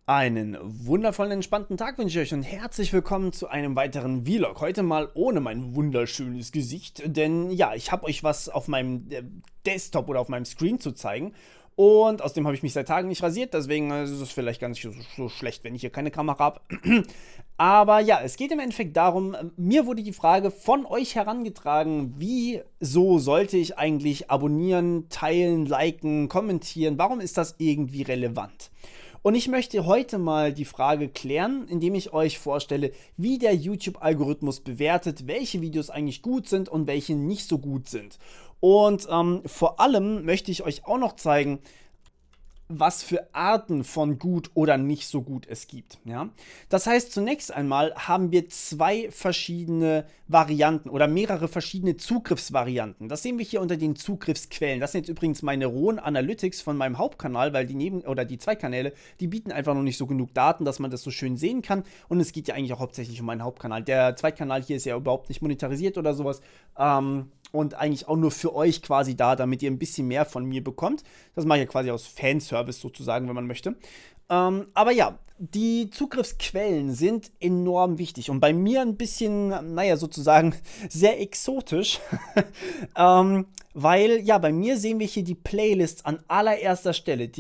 Einen wundervollen, entspannten Tag wünsche ich euch und herzlich willkommen zu einem weiteren Vlog. Heute mal ohne mein wunderschönes Gesicht, denn ja, ich habe euch was auf meinem Desktop oder auf meinem Screen zu zeigen. Und außerdem habe ich mich seit Tagen nicht rasiert, deswegen ist es vielleicht gar nicht so schlecht, wenn ich hier keine Kamera habe. Aber ja, es geht im Endeffekt darum, mir wurde die Frage von euch herangetragen, wieso sollte ich eigentlich abonnieren, teilen, liken, kommentieren, warum ist das irgendwie relevant? Und ich möchte heute mal die Frage klären, indem ich euch vorstelle, wie der YouTube-Algorithmus bewertet, welche Videos eigentlich gut sind und welche nicht so gut sind. Und vor allem möchte ich euch auch noch zeigen, was für Arten von gut oder nicht so gut es gibt. Ja? Das heißt, zunächst einmal haben wir zwei verschiedene Varianten oder mehrere verschiedene Zugriffsvarianten. Das sehen wir hier unter den Zugriffsquellen. Das sind jetzt übrigens meine rohen Analytics von meinem Hauptkanal, weil die zwei Kanäle, die bieten einfach noch nicht so genug Daten, dass man das so schön sehen kann. Und es geht ja eigentlich auch hauptsächlich um meinen Hauptkanal. Der Zweitkanal hier ist ja überhaupt nicht monetarisiert oder sowas. Und eigentlich auch nur für euch quasi da, damit ihr ein bisschen mehr von mir bekommt. Das mache ich ja quasi aus Fanservice sozusagen, wenn man möchte. Aber ja, die Zugriffsquellen sind enorm wichtig und bei mir ein bisschen, naja, sozusagen sehr exotisch, weil, ja, bei mir sehen wir hier die Playlists an allererster Stelle.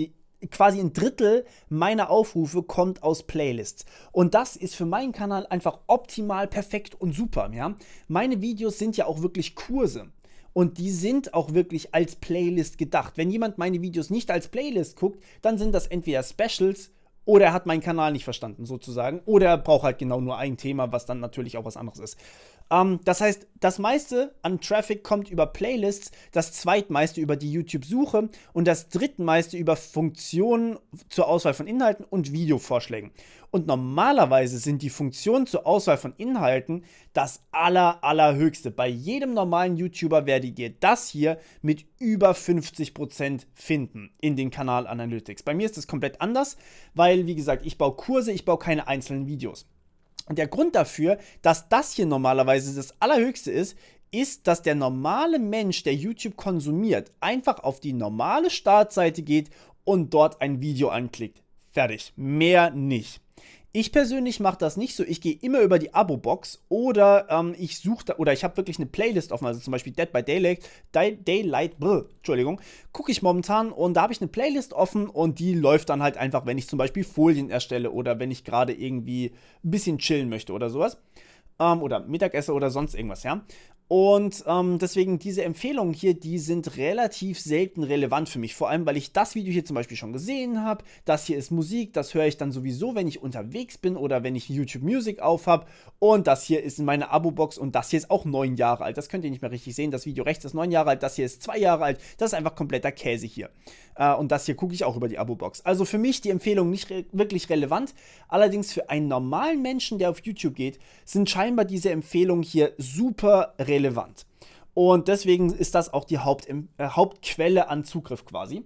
Quasi ein Drittel meiner Aufrufe kommt aus Playlists. Und das ist für meinen Kanal einfach optimal, perfekt und super. Ja? Meine Videos sind ja auch wirklich Kurse. Und die sind auch wirklich als Playlist gedacht. Wenn jemand meine Videos nicht als Playlist guckt, dann sind das entweder Specials oder er hat meinen Kanal nicht verstanden, sozusagen. Oder er braucht halt genau nur ein Thema, was dann natürlich auch was anderes ist. Das heißt, das meiste an Traffic kommt über Playlists, das zweitmeiste über die YouTube-Suche und das drittmeiste über Funktionen zur Auswahl von Inhalten und Videovorschlägen. Und normalerweise sind die Funktionen zur Auswahl von Inhalten das allerhöchste. Bei jedem normalen YouTuber werdet ihr das hier mit über 50% finden in den Kanal Analytics. Bei mir ist das komplett anders, weil, wie gesagt, ich baue Kurse, ich baue keine einzelnen Videos. Und der Grund dafür, dass das hier normalerweise das Allerhöchste ist, dass der normale Mensch, der YouTube konsumiert, einfach auf die normale Startseite geht und dort ein Video anklickt. Fertig. Mehr nicht. Ich persönlich mache das nicht so. Ich gehe immer über die Abo-Box oder ich suche oder ich habe wirklich eine Playlist offen, also zum Beispiel Dead by Daylight, gucke ich momentan und da habe ich eine Playlist offen und die läuft dann halt einfach, wenn ich zum Beispiel Folien erstelle oder wenn ich gerade irgendwie ein bisschen chillen möchte oder sowas. Oder Mittagessen oder sonst irgendwas, ja. Und deswegen diese Empfehlungen hier, die sind relativ selten relevant für mich. Vor allem, weil ich das Video hier zum Beispiel schon gesehen habe. Das hier ist Musik, das höre ich dann sowieso, wenn ich unterwegs bin oder wenn ich YouTube Music auf habe. Und das hier ist in meiner Abo-Box und das hier ist auch 9 Jahre alt. Das könnt ihr nicht mehr richtig sehen. Das Video rechts ist 9 Jahre alt, das hier ist 2 Jahre alt. Das ist einfach kompletter Käse hier. Und das hier gucke ich auch über die Abo-Box. Also für mich die Empfehlung nicht wirklich relevant. Allerdings für einen normalen Menschen, der auf YouTube geht, sind scheinbar diese Empfehlungen hier super relevant. Und deswegen ist das auch die Hauptquelle an Zugriff quasi.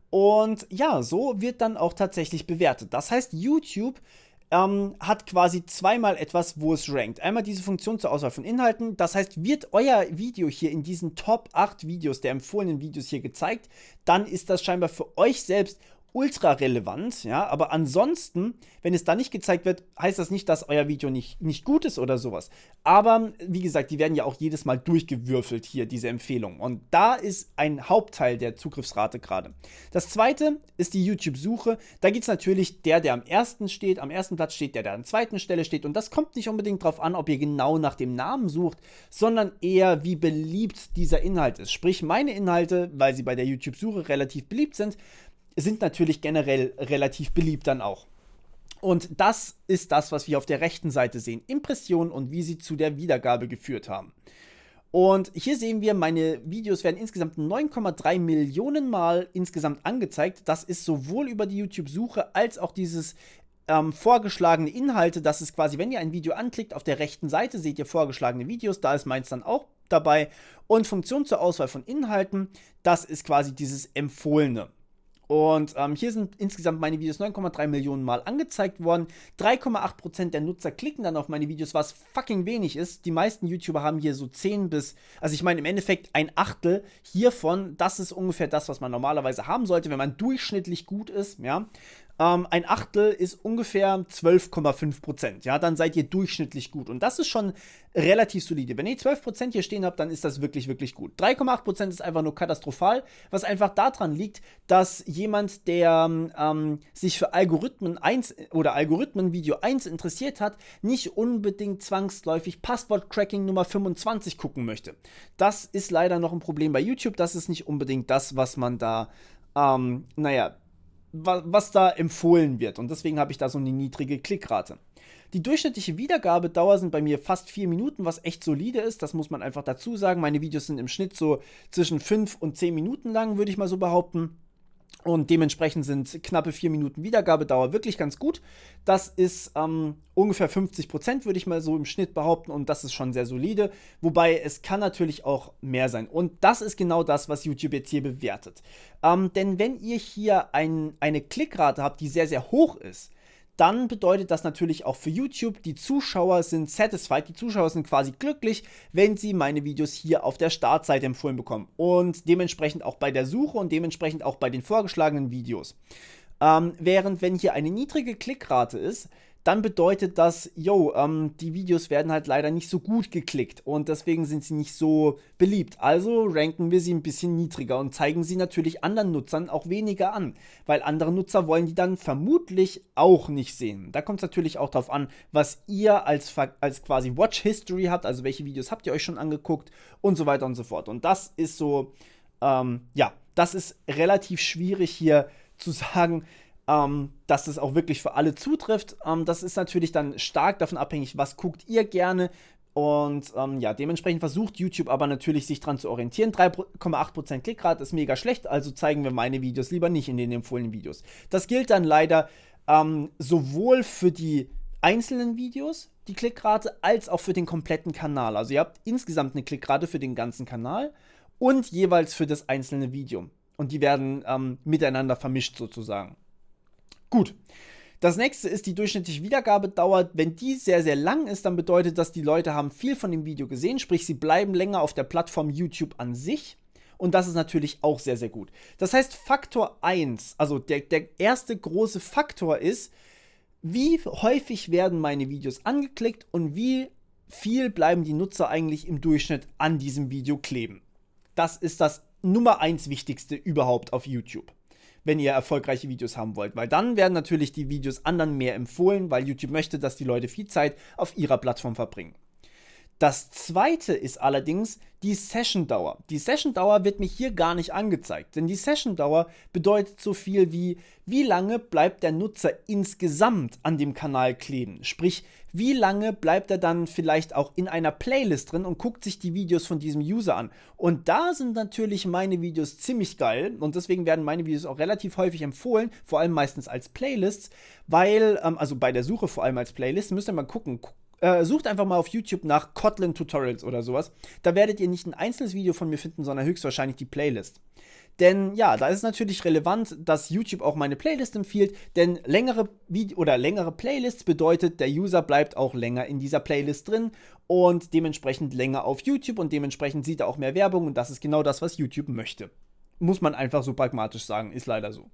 Und ja, so wird dann auch tatsächlich bewertet. Das heißt, YouTube hat quasi zweimal etwas, wo es rankt. Einmal diese Funktion zur Auswahl von Inhalten. Das heißt, wird euer Video hier in diesen Top 8 Videos, der empfohlenen Videos hier gezeigt, dann ist das scheinbar für euch selbst ultra relevant, ja, aber ansonsten, wenn es da nicht gezeigt wird, heißt das nicht, dass euer Video nicht gut ist oder sowas. Aber, wie gesagt, die werden ja auch jedes Mal durchgewürfelt hier, diese Empfehlungen. Und da ist ein Hauptteil der Zugriffsrate gerade. Das zweite ist die YouTube-Suche. Da gibt es natürlich der am ersten Platz steht, der an zweiten Stelle steht. Und das kommt nicht unbedingt darauf an, ob ihr genau nach dem Namen sucht, sondern eher, wie beliebt dieser Inhalt ist. Sprich, meine Inhalte, weil sie bei der YouTube-Suche relativ beliebt sind natürlich generell relativ beliebt dann auch. Und das ist das, was wir auf der rechten Seite sehen. Impressionen und wie sie zu der Wiedergabe geführt haben. Und hier sehen wir, meine Videos werden insgesamt 9,3 Millionen Mal insgesamt angezeigt. Das ist sowohl über die YouTube-Suche als auch dieses vorgeschlagene Inhalte. Das ist quasi, wenn ihr ein Video anklickt, auf der rechten Seite seht ihr vorgeschlagene Videos. Da ist meins dann auch dabei. Und Funktion zur Auswahl von Inhalten, das ist quasi dieses Empfohlene. Und hier sind insgesamt meine Videos 9,3 Millionen Mal angezeigt worden. 3,8% der Nutzer klicken dann auf meine Videos, was fucking wenig ist. Die meisten YouTuber haben hier so 10 bis, also ich meine im Endeffekt ein Achtel hiervon. Das ist ungefähr das, was man normalerweise haben sollte, wenn man durchschnittlich gut ist, ja. Ein Achtel ist ungefähr 12,5%. Ja, dann seid ihr durchschnittlich gut. Und das ist schon relativ solide. Wenn ihr 12% hier stehen habt, dann ist das wirklich, wirklich gut. 3,8% ist einfach nur katastrophal, was einfach daran liegt, dass jemand, der sich für Algorithmen 1 oder Algorithmen Video 1 interessiert hat, nicht unbedingt zwangsläufig Passwort-Cracking Nummer 25 gucken möchte. Das ist leider noch ein Problem bei YouTube. Das ist nicht unbedingt das, was man da, was da empfohlen wird. Und deswegen habe ich da so eine niedrige Klickrate. Die durchschnittliche Wiedergabedauer sind bei mir fast 4 Minuten, was echt solide ist. Das muss man einfach dazu sagen. Meine Videos sind im Schnitt so zwischen 5 und 10 Minuten lang, würde ich mal so behaupten. Und dementsprechend sind knappe 4 Minuten Wiedergabedauer wirklich ganz gut. Das ist ungefähr 50%, würde ich mal so im Schnitt behaupten. Und das ist schon sehr solide. Wobei es kann natürlich auch mehr sein. Und das ist genau das, was YouTube jetzt hier bewertet. Denn wenn ihr hier eine Klickrate habt, die sehr, sehr hoch ist, dann bedeutet das natürlich auch für YouTube, die Zuschauer sind satisfied, die Zuschauer sind quasi glücklich, wenn sie meine Videos hier auf der Startseite empfohlen bekommen. Und dementsprechend auch bei der Suche und dementsprechend auch bei den vorgeschlagenen Videos. Während wenn hier eine niedrige Klickrate ist, dann bedeutet das, die Videos werden halt leider nicht so gut geklickt und deswegen sind sie nicht so beliebt. Also ranken wir sie ein bisschen niedriger und zeigen sie natürlich anderen Nutzern auch weniger an, weil andere Nutzer wollen die dann vermutlich auch nicht sehen. Da kommt es natürlich auch darauf an, was ihr als quasi Watch History habt, also welche Videos habt ihr euch schon angeguckt und so weiter und so fort. Und das ist so, das ist relativ schwierig hier zu sagen, dass das auch wirklich für alle zutrifft. Das ist natürlich dann stark davon abhängig, was guckt ihr gerne. Und dementsprechend versucht YouTube aber natürlich, sich dran zu orientieren. 3,8% Klickrate ist mega schlecht, also zeigen wir meine Videos lieber nicht in den empfohlenen Videos. Das gilt dann leider sowohl für die einzelnen Videos, die Klickrate, als auch für den kompletten Kanal. Also ihr habt insgesamt eine Klickrate für den ganzen Kanal und jeweils für das einzelne Video. Und die werden miteinander vermischt sozusagen. Gut, das nächste ist die durchschnittliche Wiedergabedauer. Wenn die sehr, sehr lang ist, dann bedeutet das, die Leute haben viel von dem Video gesehen, sprich, sie bleiben länger auf der Plattform YouTube an sich. Und das ist natürlich auch sehr, sehr gut. Das heißt, Faktor 1, also der erste große Faktor ist, wie häufig werden meine Videos angeklickt und wie viel bleiben die Nutzer eigentlich im Durchschnitt an diesem Video kleben. Das ist das Nummer 1 Wichtigste überhaupt auf YouTube, wenn ihr erfolgreiche Videos haben wollt, weil dann werden natürlich die Videos anderen mehr empfohlen, weil YouTube möchte, dass die Leute viel Zeit auf ihrer Plattform verbringen. Das zweite ist allerdings die Session-Dauer. Die Session-Dauer wird mir hier gar nicht angezeigt, denn die Session-Dauer bedeutet so viel wie lange bleibt der Nutzer insgesamt an dem Kanal kleben. Sprich, wie lange bleibt er dann vielleicht auch in einer Playlist drin und guckt sich die Videos von diesem User an. Und da sind natürlich meine Videos ziemlich geil und deswegen werden meine Videos auch relativ häufig empfohlen, vor allem meistens als Playlists, weil, also bei der Suche vor allem als Playlist, müsst ihr mal gucken. Sucht einfach mal auf YouTube nach Kotlin Tutorials oder sowas. Da werdet ihr nicht ein einzelnes Video von mir finden, sondern höchstwahrscheinlich die Playlist. Denn ja, da ist es natürlich relevant, dass YouTube auch meine Playlist empfiehlt, denn längere Playlists bedeutet, der User bleibt auch länger in dieser Playlist drin und dementsprechend länger auf YouTube und dementsprechend sieht er auch mehr Werbung und das ist genau das, was YouTube möchte. Muss man einfach so pragmatisch sagen, ist leider so.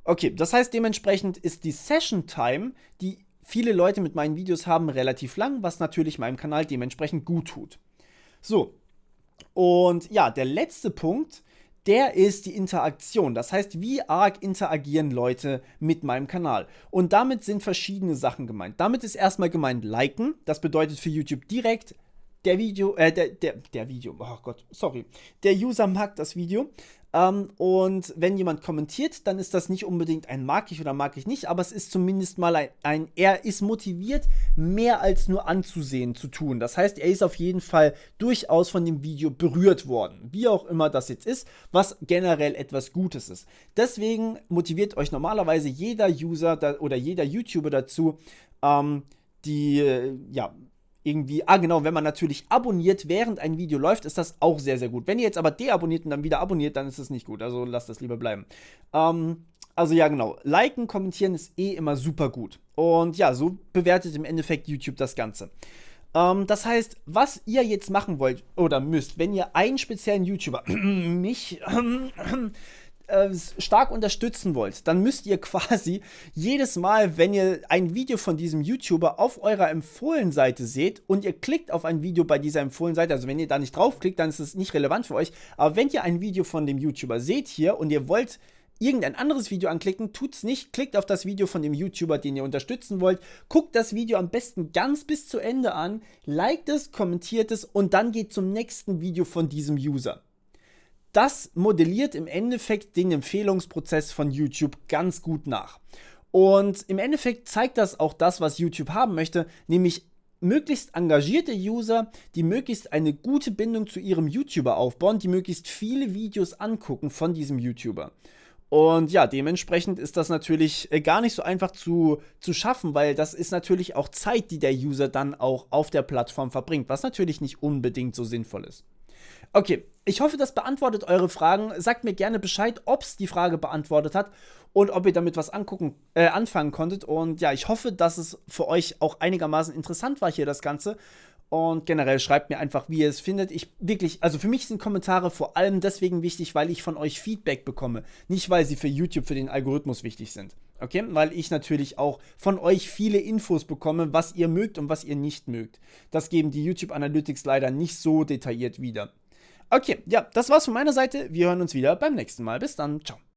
Okay, das heißt, dementsprechend ist die Session Time, die viele Leute mit meinen Videos haben, relativ lang, was natürlich meinem Kanal dementsprechend gut tut. So, und ja, der letzte Punkt, der ist die Interaktion. Das heißt, wie arg interagieren Leute mit meinem Kanal. Und damit sind verschiedene Sachen gemeint. Damit ist erstmal gemeint liken. Das bedeutet für YouTube direkt, der User mag das Video. Und wenn jemand kommentiert, dann ist das nicht unbedingt ein mag ich oder mag ich nicht, aber es ist zumindest mal er ist motiviert, mehr als nur anzusehen zu tun. Das heißt, er ist auf jeden Fall durchaus von dem Video berührt worden, wie auch immer das jetzt ist, was generell etwas Gutes ist. Deswegen motiviert euch normalerweise jeder User oder jeder YouTuber dazu, wenn man natürlich abonniert, während ein Video läuft, ist das auch sehr, sehr gut. Wenn ihr jetzt aber deabonniert und dann wieder abonniert, dann ist das nicht gut. Also lasst das lieber bleiben. Liken, kommentieren ist immer super gut. Und ja, so bewertet im Endeffekt YouTube das Ganze. Das heißt, was ihr jetzt machen wollt oder müsst, wenn ihr einen speziellen YouTuber, stark unterstützen wollt, dann müsst ihr quasi jedes Mal, wenn ihr ein Video von diesem YouTuber auf eurer Empfohlen-Seite seht und ihr klickt auf ein Video bei dieser Empfohlen-Seite, also wenn ihr da nicht draufklickt, dann ist es nicht relevant für euch, aber wenn ihr ein Video von dem YouTuber seht hier und ihr wollt irgendein anderes Video anklicken, tut's nicht, klickt auf das Video von dem YouTuber, den ihr unterstützen wollt, guckt das Video am besten ganz bis zu Ende an, liked es, kommentiert es und dann geht zum nächsten Video von diesem User. Das modelliert im Endeffekt den Empfehlungsprozess von YouTube ganz gut nach. Und im Endeffekt zeigt das auch das, was YouTube haben möchte, nämlich möglichst engagierte User, die möglichst eine gute Bindung zu ihrem YouTuber aufbauen, die möglichst viele Videos angucken von diesem YouTuber. Und ja, dementsprechend ist das natürlich gar nicht so einfach zu schaffen, weil das ist natürlich auch Zeit, die der User dann auch auf der Plattform verbringt, was natürlich nicht unbedingt so sinnvoll ist. Okay, ich hoffe, das beantwortet eure Fragen. Sagt mir gerne Bescheid, ob es die Frage beantwortet hat und ob ihr damit was anfangen konntet. Und ja, ich hoffe, dass es für euch auch einigermaßen interessant war hier das Ganze. Und generell schreibt mir einfach, wie ihr es findet. Also für mich sind Kommentare vor allem deswegen wichtig, weil ich von euch Feedback bekomme. Nicht, weil sie für YouTube, für den Algorithmus wichtig sind. Okay? Weil ich natürlich auch von euch viele Infos bekomme, was ihr mögt und was ihr nicht mögt. Das geben die YouTube Analytics leider nicht so detailliert wieder. Okay, ja, das war's von meiner Seite. Wir hören uns wieder beim nächsten Mal. Bis dann. Ciao.